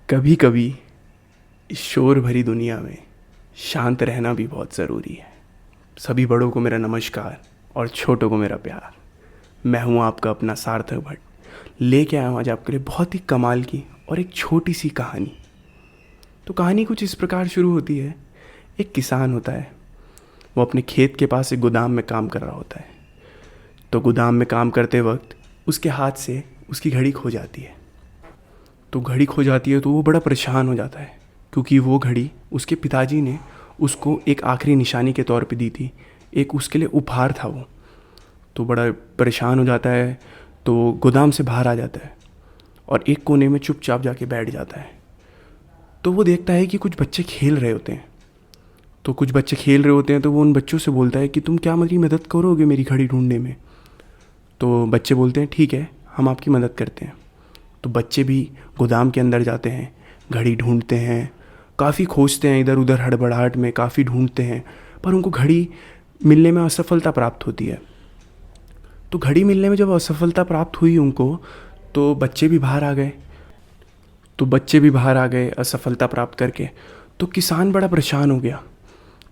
कभी कभी इस शोर भरी दुनिया में शांत रहना भी बहुत ज़रूरी है। सभी बड़ों को मेरा नमस्कार और छोटों को मेरा प्यार। मैं हूँ आपका अपना सार्थक भट्ट, लेके आया हूँ आज आपके लिए बहुत ही कमाल की और एक छोटी सी कहानी। तो कहानी कुछ इस प्रकार शुरू होती है। एक किसान होता है, वो अपने खेत के पास एक गोदाम में काम कर रहा होता है। तो गोदाम में काम करते वक्त उसके हाथ से उसकी घड़ी खो जाती है। तो घड़ी खो जाती है तो वो बड़ा परेशान हो जाता है, क्योंकि वो घड़ी उसके पिताजी ने उसको एक आखिरी निशानी के तौर पे दी थी, एक उसके लिए उपहार था वो। तो बड़ा परेशान हो जाता है, तो गोदाम से बाहर आ जाता है और एक कोने में चुपचाप जाके बैठ जाता है। तो वो देखता है कि कुछ बच्चे खेल रहे होते हैं। तो वो उन बच्चों से बोलता है कि तुम क्या मेरी मदद करोगे मेरी घड़ी ढूंढने में। तो बच्चे बोलते हैं ठीक है, हम आपकी मदद करते हैं। तो बच्चे भी गोदाम के अंदर जाते हैं, घड़ी ढूंढते हैं, काफ़ी खोजते हैं, इधर उधर हड़बड़ाहट में काफ़ी ढूंढते हैं, पर उनको घड़ी मिलने में असफलता प्राप्त होती है। तो घड़ी मिलने में जब असफलता प्राप्त हुई उनको, तो बच्चे भी बाहर आ गए असफलता प्राप्त करके। तो किसान बड़ा परेशान हो गया।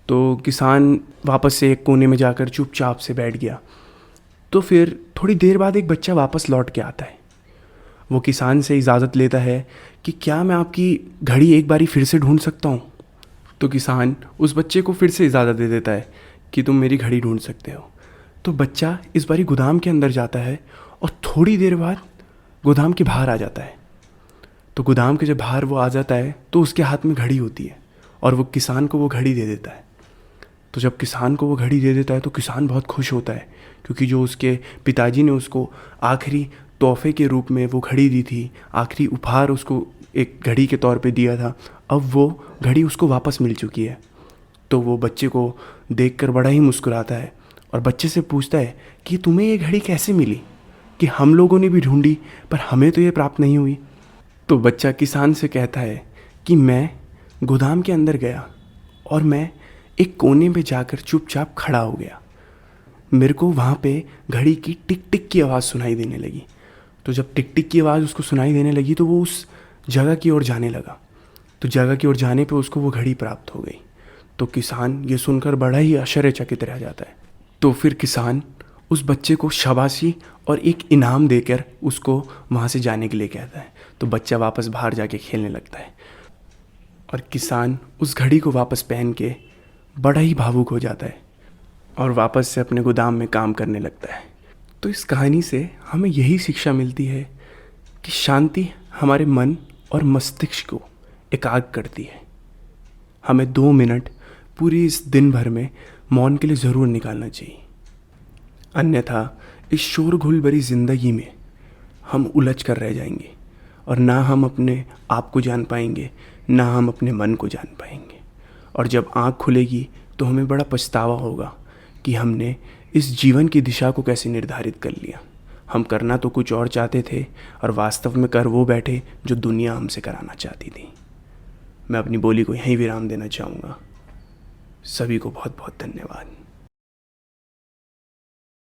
तो किसान वापस से एक कोने में जाकर चुपचाप से बैठ गया। तो फिर थोड़ी देर बाद एक बच्चा वापस लौट के आता है। वो किसान से इजाज़त लेता है कि क्या मैं आपकी घड़ी एक बारी फिर से ढूंढ सकता हूँ। तो किसान उस बच्चे को फिर से इजाज़त दे देता है कि तुम मेरी घड़ी ढूंढ सकते हो। तो बच्चा इस बारी गोदाम के अंदर जाता है और थोड़ी देर बाद गोदाम के बाहर आ जाता है। तो गोदाम के जब बाहर वो आ जाता है तो उसके हाथ में घड़ी होती है और वो किसान को वो घड़ी दे देता है। तो जब किसान को वो घड़ी दे देता है तो किसान बहुत खुश होता है, क्योंकि जो उसके पिताजी ने उसको आखिरी तोहफे के रूप में वो घड़ी दी थी, आखिरी उपहार उसको एक घड़ी के तौर पे दिया था, अब वो घड़ी उसको वापस मिल चुकी है। तो वो बच्चे को देखकर बड़ा ही मुस्कुराता है और बच्चे से पूछता है कि तुम्हें ये घड़ी कैसे मिली, कि हम लोगों ने भी ढूंढी पर हमें तो ये प्राप्त नहीं हुई। तो बच्चा किसान से कहता है कि मैं गोदाम के अंदर गया और मैं एक कोने पे जाकर चुपचाप खड़ा हो गया। मेरे को वहाँ पे घड़ी की टिक टिक की आवाज़ सुनाई देने लगी। तो जब टिक टिक की आवाज़ उसको सुनाई देने लगी तो वो उस जगह की ओर जाने लगा। तो जगह की ओर जाने पे उसको वो घड़ी प्राप्त हो गई। तो किसान ये सुनकर बड़ा ही आश्चर्यचकित रह जाता है। तो फिर किसान उस बच्चे को शाबाशी और एक इनाम देकर उसको वहाँ से जाने के लिए कहता है। तो बच्चा वापस बाहर जाके खेलने लगता है और किसान उस घड़ी को वापस पहन के बड़ा ही भावुक हो जाता है और वापस से अपने गोदाम में काम करने लगता है। तो इस कहानी से हमें यही शिक्षा मिलती है कि शांति हमारे मन और मस्तिष्क को एकाग्र करती है। हमें 2 मिनट पूरी इस दिन भर में मौन के लिए ज़रूर निकालना चाहिए, अन्यथा इस शोरगुल भरी ज़िंदगी में हम उलझ कर रह जाएंगे और ना हम अपने आप को जान पाएंगे, ना हम अपने मन को जान पाएंगे। और जब आँख खुलेगी तो हमें बड़ा पछतावा होगा कि हमने इस जीवन की दिशा को कैसे निर्धारित कर लिया। हम करना तो कुछ और चाहते थे और वास्तव में कर वो बैठे जो दुनिया हमसे कराना चाहती थी। मैं अपनी बोली को यहीं विराम देना चाहूँगा। सभी को बहुत बहुत धन्यवाद।